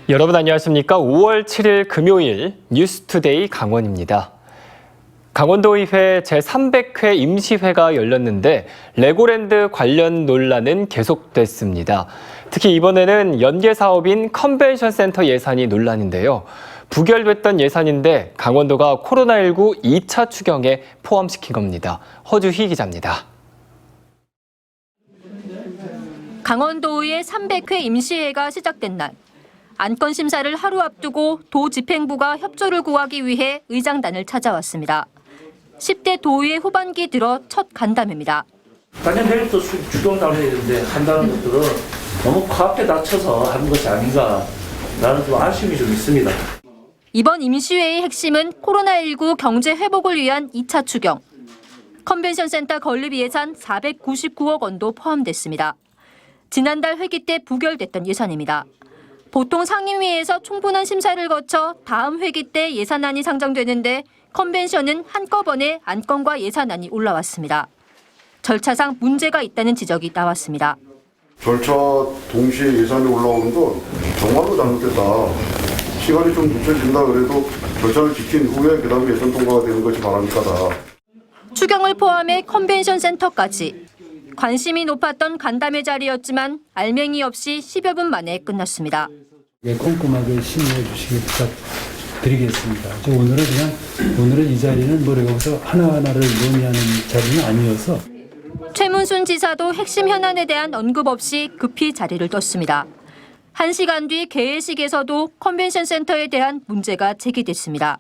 여러분 안녕하십니까? 5월 7일 금요일 뉴스투데이 강원입니다. 강원도의회 제300회 임시회가 열렸는데 레고랜드 관련 논란은 계속됐습니다. 특히 이번에는 연계 사업인 컨벤션 센터 예산이 논란인데요. 부결됐던 예산인데 강원도가 코로나19 2차 추경에 포함시킨 겁니다. 허주희 기자입니다. 강원도의회 300회 임시회가 시작된 날. 안건 심사를 하루 앞두고 도 집행부가 협조를 구하기 위해 의장단을 찾아왔습니다. 10대 도의회 후반기 들어 첫 간담회입니다. 작년 내일부터 추경 단위인데 한다는 것들은 너무 코앞에 닥쳐서 하는 것이 아닌가라는 좀 아쉬움이 좀 있습니다. 이번 임시회의 핵심은 코로나19 경제 회복을 위한 2차 추경. 컨벤션 센터 건립 예산 499억 원도 포함됐습니다. 지난달 회기 때 부결됐던 예산입니다. 보통 상임위에서 충분한 심사를 거쳐 다음 회기 때 예산안이 상정되는데 컨벤션은 한꺼번에 안건과 예산안이 올라왔습니다. 절차상 문제가 있다는 지적이 나왔습니다. 절차 동시에 예산이 올라오는 건 정말로 잘못됐다. 시간이 좀 늦춰진다 그래도 절차를 지킨 후에 그다음에 예산 통과가 되는 것이 바람직하다. 추경을 포함해 컨벤션 센터까지. 관심이 높았던 간담회 자리였지만 알맹이 없이 10여 분 만에 끝났습니다. 꼼꼼하게 심의해 주시기 부탁드리겠습니다. 오늘은 이 자리는 여기서 하나하나를 논의하는 자리는 아니어서. 최문순 지사도 핵심 현안에 대한 언급 없이 급히 자리를 떴습니다. 1시간 뒤 개회식에서도 컨벤션 센터에 대한 문제가 제기됐습니다.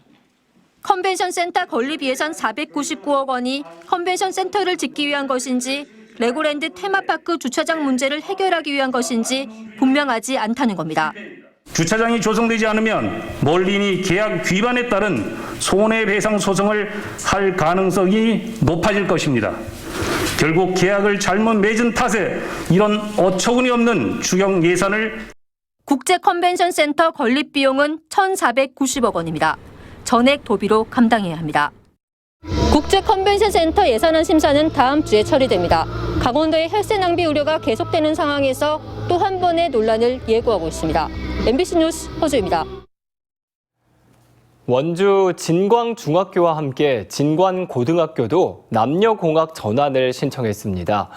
컨벤션 센터 건립 예산 499억 원이 컨벤션 센터를 짓기 위한 것인지 레고랜드 테마파크 주차장 문제를 해결하기 위한 것인지 분명하지 않다는 겁니다. 주차장이 조성되지 않으면 몰린이 계약 위반에 따른 손해배상 소송을 할 가능성이 높아질 것입니다. 결국 계약을 잘못 맺은 탓에 이런 어처구니 없는 추경 예산을 국제 컨벤션 센터 건립 비용은 1,490억 원입니다. 전액 도비로 감당해야 합니다. 국제 컨벤션 센터 예산안 심사는 다음 주에 처리됩니다. 강원도의 혈세 낭비 우려가 계속되는 상황에서 또 한 번의 논란을 예고하고 있습니다. MBC 뉴스 허주입니다. 원주 진광중학교와 함께 진관고등학교도 남녀공학 전환을 신청했습니다.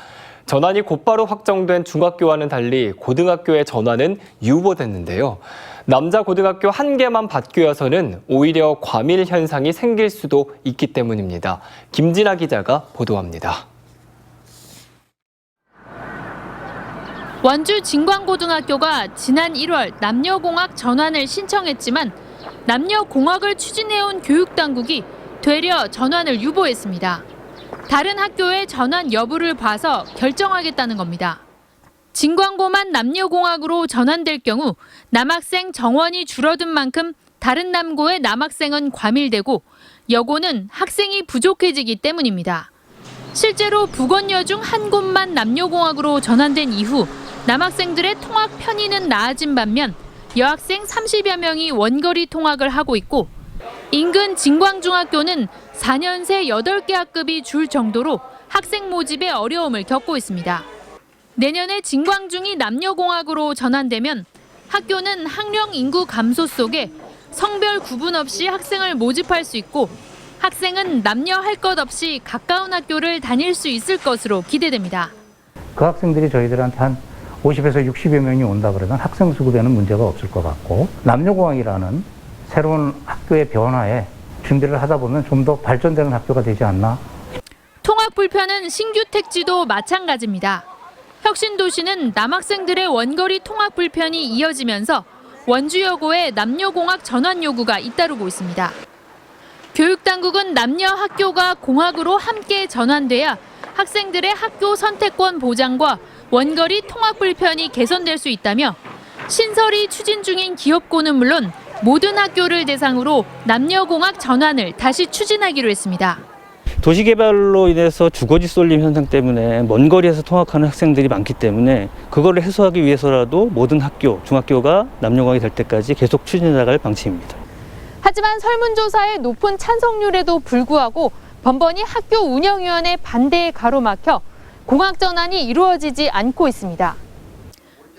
전환이 곧바로 확정된 중학교와는 달리 고등학교의 전환은 유보됐는데요. 남자 고등학교 한 개만 받교여서는 오히려 과밀 현상이 생길 수도 있기 때문입니다. 김진아 기자가 보도합니다. 원주 진광고등학교가 지난 1월 남녀공학 전환을 신청했지만 남녀공학을 추진해온 교육당국이 되려 전환을 유보했습니다. 다른 학교의 전환 여부를 봐서 결정하겠다는 겁니다. 진광고만 남녀공학으로 전환될 경우 남학생 정원이 줄어든 만큼 다른 남고의 남학생은 과밀되고 여고는 학생이 부족해지기 때문입니다. 실제로 북원여 중 한 곳만 남녀공학으로 전환된 이후 남학생들의 통학 편의는 나아진 반면 여학생 30여 명이 원거리 통학을 하고 있고 인근 진광중학교는 4년 새 8개 학급이 줄 정도로 학생 모집에 어려움을 겪고 있습니다. 내년에 진광중이 남녀공학으로 전환되면 학교는 학령 인구 감소 속에 성별 구분 없이 학생을 모집할 수 있고 학생은 남녀 할 것 없이 가까운 학교를 다닐 수 있을 것으로 기대됩니다. 그 학생들이 저희들한테 한 50에서 60여 명이 온다 그러면 학생 수급에는 문제가 없을 것 같고 남녀공학이라는 새로운 학교의 변화에 준비를 하다 보면 좀 더 발전되는 학교가 되지 않나. 통학 불편은 신규 택지도 마찬가지입니다. 혁신도시는 남학생들의 원거리 통학 불편이 이어지면서 원주여고에 남녀공학 전환 요구가 잇따르고 있습니다. 교육당국은 남녀 학교가 공학으로 함께 전환돼야 학생들의 학교 선택권 보장과 원거리 통학 불편이 개선될 수 있다며 신설이 추진 중인 기업고는 물론 모든 학교를 대상으로 남녀공학 전환을 다시 추진하기로 했습니다. 도시개발로 인해서 주거지 쏠림 현상 때문에 먼 거리에서 통학하는 학생들이 많기 때문에 그거를 해소하기 위해서라도 모든 학교, 중학교가 남녀공학이 될 때까지 계속 추진해 나갈 방침입니다. 하지만 설문조사의 높은 찬성률에도 불구하고 번번이 학교 운영위원회 반대에 가로막혀 공학 전환이 이루어지지 않고 있습니다.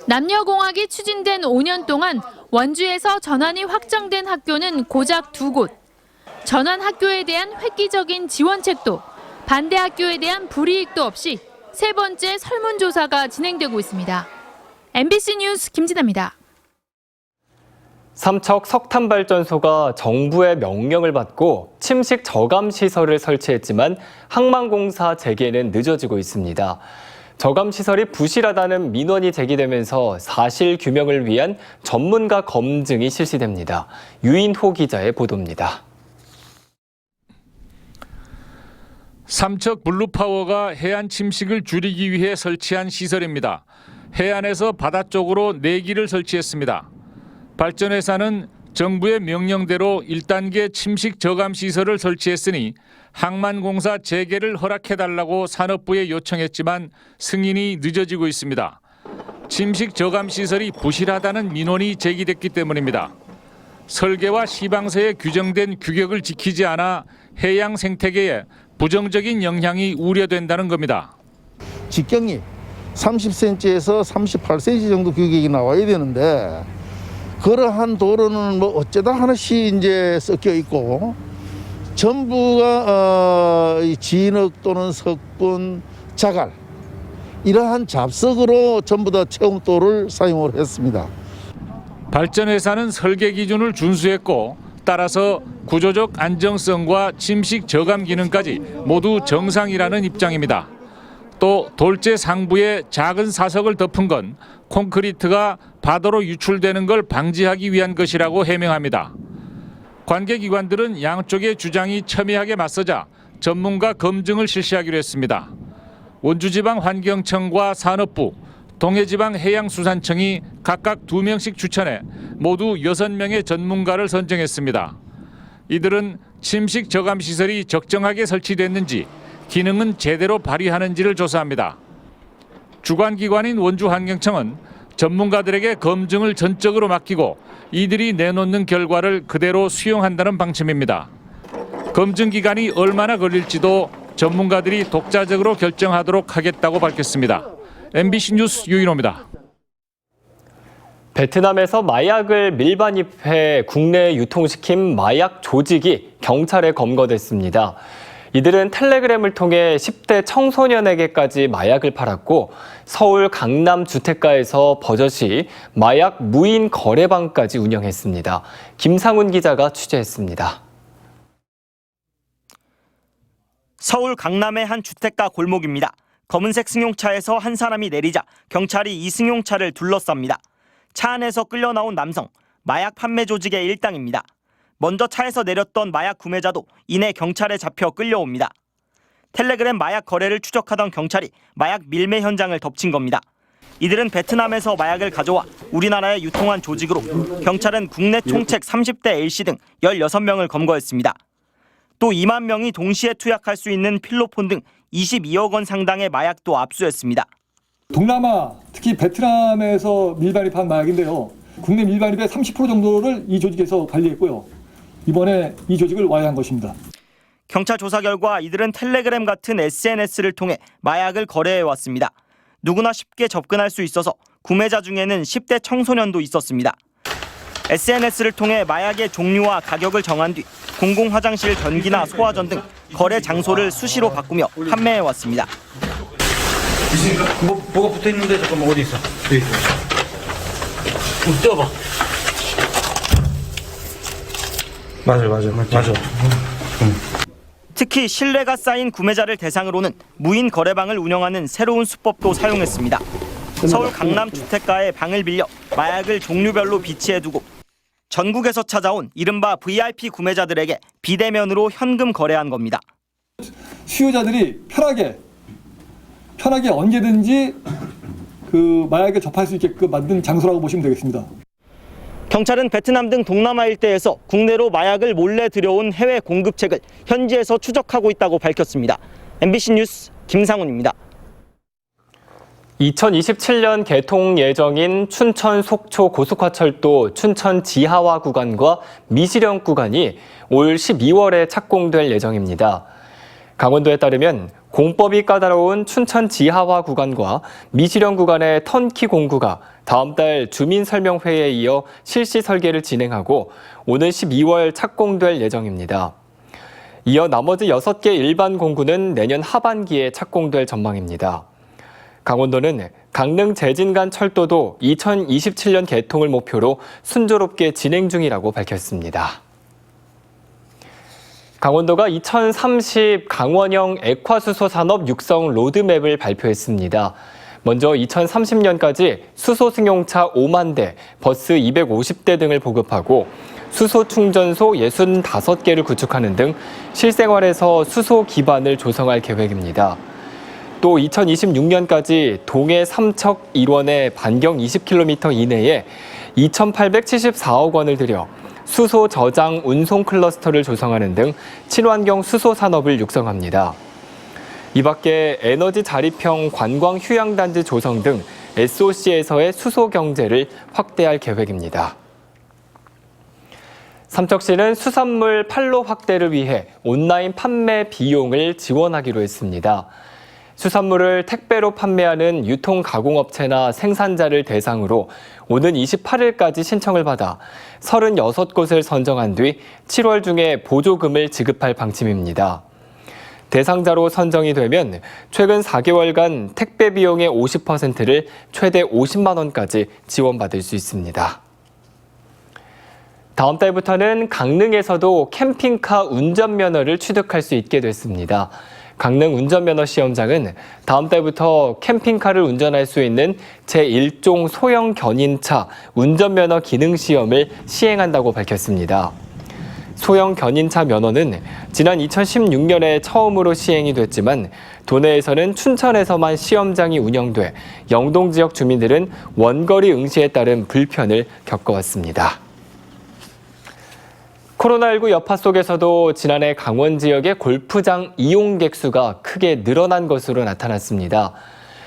남녀공학이 추진된 5년 동안 원주에서 전환이 확정된 학교는 고작 2곳. 전환 학교에 대한 획기적인 지원책도 반대 학교에 대한 불이익도 없이 세 번째 설문조사가 진행되고 있습니다. MBC 뉴스 김진아입니다. 삼척 석탄발전소가 정부의 명령을 받고 침식 저감 시설을 설치했지만 항만공사 재개는 늦어지고 있습니다. 저감 시설이 부실하다는 민원이 제기되면서 사실 규명을 위한 전문가 검증이 실시됩니다. 유인호 기자의 보도입니다. 삼척 블루파워가 해안 침식을 줄이기 위해 설치한 시설입니다. 해안에서 바다 쪽으로 4기를 설치했습니다. 발전회사는 정부의 명령대로 1단계 침식 저감 시설을 설치했으니 항만공사 재개를 허락해달라고 산업부에 요청했지만 승인이 늦어지고 있습니다. 침식 저감 시설이 부실하다는 민원이 제기됐기 때문입니다. 설계와 시방서에 규정된 규격을 지키지 않아 해양 생태계에 부정적인 영향이 우려된다는 겁니다. 직경이 30cm에서 38cm 정도 규격이 나와야 되는데 그러한 도로는 뭐 어쩌다 하나씩 이제 섞여 있고 전부가 진흙 또는 석분, 자갈 이러한 잡석으로 전부 다 체험도를 사용을 했습니다. 발전회사는 설계 기준을 준수했고 따라서 구조적 안정성과 침식 저감 기능까지 모두 정상이라는 입장입니다. 또 돌재 상부에 작은 사석을 덮은 건 콘크리트가 바다로 유출되는 걸 방지하기 위한 것이라고 해명합니다. 관계기관들은 양쪽의 주장이 첨예하게 맞서자 전문가 검증을 실시하기로 했습니다. 원주지방환경청과 산업부, 동해지방해양수산청이 각각 2명씩 추천해 모두 6명의 전문가를 선정했습니다. 이들은 침식 저감 시설이 적정하게 설치됐는지, 기능은 제대로 발휘하는지를 조사합니다. 주관기관인 원주환경청은 전문가들에게 검증을 전적으로 맡기고 이들이 내놓는 결과를 그대로 수용한다는 방침입니다. 검증 기간이 얼마나 걸릴지도 전문가들이 독자적으로 결정하도록 하겠다고 밝혔습니다. MBC 뉴스 유인호입니다. 베트남에서 마약을 밀반입해 국내에 유통시킨 마약 조직이 경찰에 검거됐습니다. 이들은 텔레그램을 통해 10대 청소년에게까지 마약을 팔았고 서울 강남 주택가에서 버젓이 마약 무인 거래방까지 운영했습니다. 김상훈 기자가 취재했습니다. 서울 강남의 한 주택가 골목입니다. 검은색 승용차에서 한 사람이 내리자 경찰이 이 승용차를 둘러쌉니다. 차 안에서 끌려 나온 남성, 마약 판매 조직의 일당입니다. 먼저 차에서 내렸던 마약 구매자도 이내 경찰에 잡혀 끌려옵니다. 텔레그램 마약 거래를 추적하던 경찰이 마약 밀매 현장을 덮친 겁니다. 이들은 베트남에서 마약을 가져와 우리나라에 유통한 조직으로 경찰은 국내 총책 30대 A씨 등 16명을 검거했습니다. 또 2만 명이 동시에 투약할 수 있는 필로폰 등 22억 원 상당의 마약도 압수했습니다. 동남아, 특히 베트남에서 밀반입한 마약인데요. 국내 밀반입의 30% 정도를 이 조직에서 관리했고요. 이번에 이 조직을 와해한 것입니다. 경찰 조사 결과 이들은 텔레그램 같은 SNS를 통해 마약을 거래해왔습니다. 누구나 쉽게 접근할 수 있어서 구매자 중에는 10대 청소년도 있었습니다. SNS를 통해 마약의 종류와 가격을 정한 뒤 공공화장실 변기나 소화전 등 거래 장소를 수시로 바꾸며 판매해왔습니다. 뭐가 붙어있는데 잠깐만 어디 있어? 여기 있어. 떼어봐. 맞아. 특히 신뢰가 쌓인 구매자를 대상으로는 무인 거래방을 운영하는 새로운 수법도 사용했습니다. 서울 강남 주택가에 방을 빌려 마약을 종류별로 비치해두고 전국에서 찾아온 이른바 VIP 구매자들에게 비대면으로 현금 거래한 겁니다. 수요자들이 편하게 언제든지 그 마약에 접할 수 있게끔 만든 장소라고 보시면 되겠습니다. 경찰은 베트남 등 동남아 일대에서 국내로 마약을 몰래 들여온 해외 공급책을 현지에서 추적하고 있다고 밝혔습니다. MBC 뉴스 김상훈입니다. 2027년 개통 예정인 춘천 속초 고속화철도 춘천 지하화 구간과 미시령 구간이 올 12월에 착공될 예정입니다. 강원도에 따르면 공법이 까다로운 춘천 지하화 구간과 미시령 구간의 턴키 공구가 다음 달 주민설명회에 이어 실시 설계를 진행하고 오는 12월 착공될 예정입니다. 이어 나머지 6개 일반 공구는 내년 하반기에 착공될 전망입니다. 강원도는 강릉 제진간 철도도 2027년 개통을 목표로 순조롭게 진행 중이라고 밝혔습니다. 강원도가 2030 강원형 액화수소 산업 육성 로드맵을 발표했습니다. 먼저 2030년까지 수소 승용차 5만 대, 버스 250대 등을 보급하고 수소 충전소 65개를 구축하는 등 실생활에서 수소 기반을 조성할 계획입니다. 또 2026년까지 동해 삼척 일원의 반경 20km 이내에 2,874억 원을 들여 수소 저장 운송 클러스터를 조성하는 등 친환경 수소 산업을 육성합니다. 이 밖에 에너지 자립형 관광 휴양단지 조성 등 SOC에서의 수소 경제를 확대할 계획입니다. 삼척시는 수산물 판로 확대를 위해 온라인 판매 비용을 지원하기로 했습니다. 수산물을 택배로 판매하는 유통가공업체나 생산자를 대상으로 오는 28일까지 신청을 받아 36곳을 선정한 뒤 7월 중에 보조금을 지급할 방침입니다. 대상자로 선정이 되면 최근 4개월간 택배 비용의 50%를 최대 50만 원까지 지원받을 수 있습니다. 다음 달부터는 강릉에서도 캠핑카 운전면허를 취득할 수 있게 됐습니다. 강릉 운전면허 시험장은 다음 달부터 캠핑카를 운전할 수 있는 제1종 소형 견인차 운전면허 기능시험을 시행한다고 밝혔습니다. 소형 견인차 면허는 지난 2016년에 처음으로 시행이 됐지만 도내에서는 춘천에서만 시험장이 운영돼 영동 지역 주민들은 원거리 응시에 따른 불편을 겪어왔습니다. 코로나19 여파 속에서도 지난해 강원 지역의 골프장 이용객 수가 크게 늘어난 것으로 나타났습니다.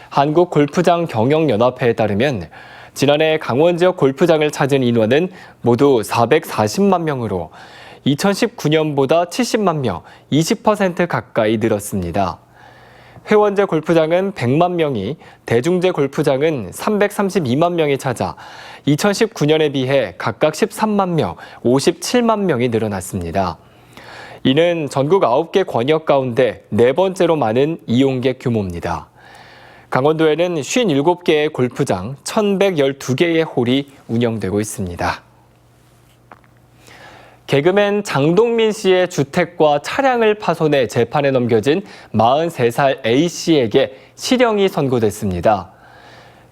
한국골프장경영연합회에 따르면 지난해 강원 지역 골프장을 찾은 인원은 모두 440만 명으로 2019년보다 70만 명, 20% 가까이 늘었습니다. 회원제 골프장은 100만 명이, 대중제 골프장은 332만 명이 찾아 2019년에 비해 각각 13만 명, 57만 명이 늘어났습니다. 이는 전국 9개 권역 가운데 4번째로 많은 이용객 규모입니다. 강원도에는 57개의 골프장, 1,112개의 홀이 운영되고 있습니다. 개그맨 장동민 씨의 주택과 차량을 파손해 재판에 넘겨진 43살 A씨에게 실형이 선고됐습니다.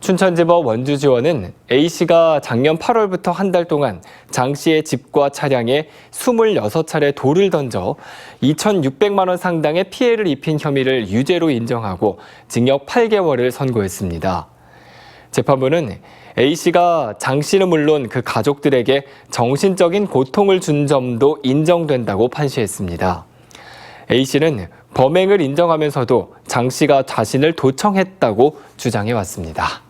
춘천지법 원주지원은 A씨가 작년 8월부터 한 달 동안 장 씨의 집과 차량에 26차례 돌을 던져 2,600만 원 상당의 피해를 입힌 혐의를 유죄로 인정하고 징역 8개월을 선고했습니다. 재판부는 A씨가 장 씨는 물론 그 가족들에게 정신적인 고통을 준 점도 인정된다고 판시했습니다. A씨는 범행을 인정하면서도 장 씨가 자신을 도청했다고 주장해왔습니다.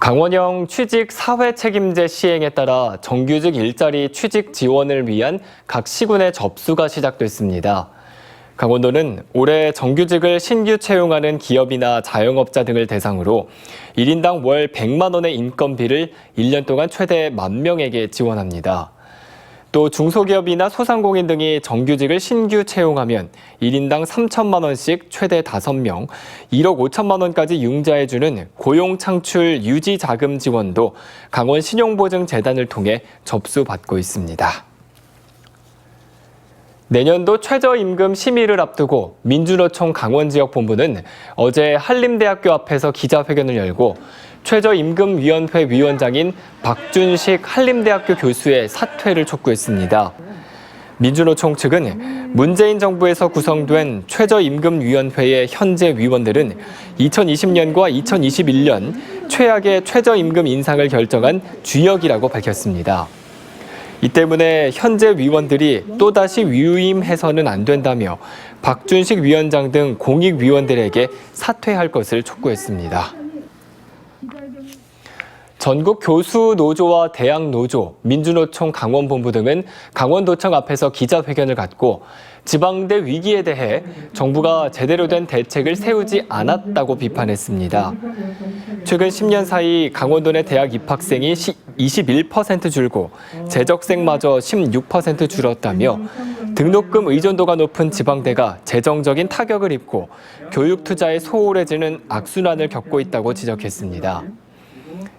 강원형 취직 사회 책임제 시행에 따라 정규직 일자리 취직 지원을 위한 각 시군의 접수가 시작됐습니다. 강원도는 올해 정규직을 신규 채용하는 기업이나 자영업자 등을 대상으로 1인당 월 100만 원의 인건비를 1년 동안 최대 10,000명에게 지원합니다. 또 중소기업이나 소상공인 등이 정규직을 신규 채용하면 1인당 3천만 원씩 최대 5명, 1억 5천만 원까지 융자해주는 고용창출 유지자금 지원도 강원신용보증재단을 통해 접수받고 있습니다. 내년도 최저임금 심의를 앞두고 민주노총 강원지역본부는 어제 한림대학교 앞에서 기자회견을 열고 최저임금위원회 위원장인 박준식 한림대학교 교수의 사퇴를 촉구했습니다. 민주노총 측은 문재인 정부에서 구성된 최저임금위원회의 현재 위원들은 2020년과 2021년 최악의 최저임금 인상을 결정한 주역이라고 밝혔습니다. 이 때문에 현재 위원들이 또다시 위임해서는 안 된다며 박준식 위원장 등 공익위원들에게 사퇴할 것을 촉구했습니다. 전국 교수 노조와 대학 노조, 민주노총 강원본부 등은 강원도청 앞에서 기자회견을 갖고 지방대 위기에 대해 정부가 제대로 된 대책을 세우지 않았다고 비판했습니다. 최근 10년 사이 강원도 내 대학 입학생이 21% 줄고 재적생마저 16% 줄었다며 등록금 의존도가 높은 지방대가 재정적인 타격을 입고 교육 투자에 소홀해지는 악순환을 겪고 있다고 지적했습니다.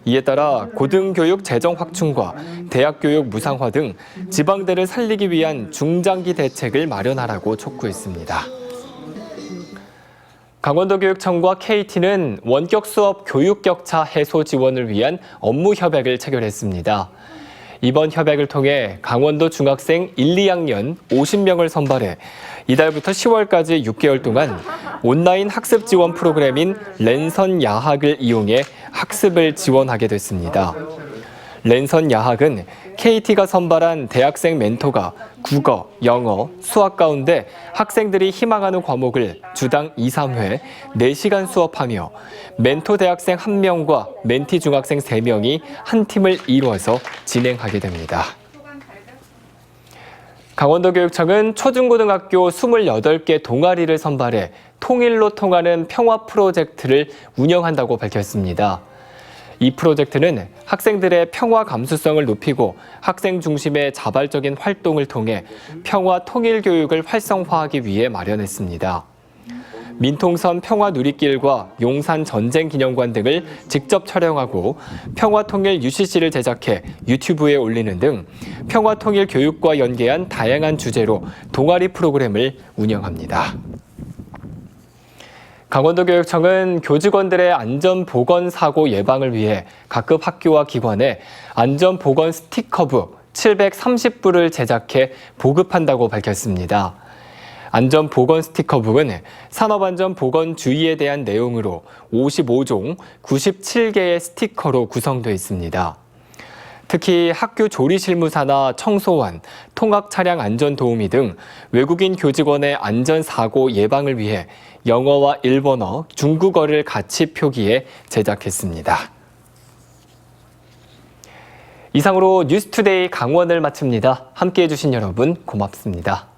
이에 따라 고등교육 재정 확충과 대학교육 무상화 등 지방대를 살리기 위한 중장기 대책을 마련하라고 촉구했습니다. 강원도교육청과 KT는 원격 수업 교육 격차 해소 지원을 위한 업무 협약을 체결했습니다. 이번 협약을 통해 강원도 중학생 1, 2학년 50명을 선발해 이달부터 10월까지 6개월 동안 온라인 학습 지원 프로그램인 랜선 야학을 이용해 학습을 지원하게 됐습니다. 랜선 야학은 KT가 선발한 대학생 멘토가 국어, 영어, 수학 가운데 학생들이 희망하는 과목을 주당 2, 3회 4시간 수업하며 멘토 대학생 1명과 멘티 중학생 3명이 한 팀을 이루어서 진행하게 됩니다. 강원도교육청은 초중고등학교 28개 동아리를 선발해 통일로 통하는 평화 프로젝트를 운영한다고 밝혔습니다. 이 프로젝트는 학생들의 평화 감수성을 높이고 학생 중심의 자발적인 활동을 통해 평화 통일 교육을 활성화하기 위해 마련했습니다. 민통선 평화 누리길과 용산 전쟁 기념관 등을 직접 촬영하고 평화 통일 UCC를 제작해 유튜브에 올리는 등 평화 통일 교육과 연계한 다양한 주제로 동아리 프로그램을 운영합니다. 강원도교육청은 교직원들의 안전보건사고 예방을 위해 각급 학교와 기관에 안전보건 스티커북 730부를 제작해 보급한다고 밝혔습니다. 안전보건 스티커북은 산업안전보건주의에 대한 내용으로 55종 97개의 스티커로 구성되어 있습니다. 특히 학교 조리실무사나 청소원, 통학 차량 안전도우미 등 외국인 교직원의 안전사고 예방을 위해 영어와 일본어, 중국어를 같이 표기해 제작했습니다. 이상으로 뉴스투데이 강원을 마칩니다. 함께해 주신 여러분 고맙습니다.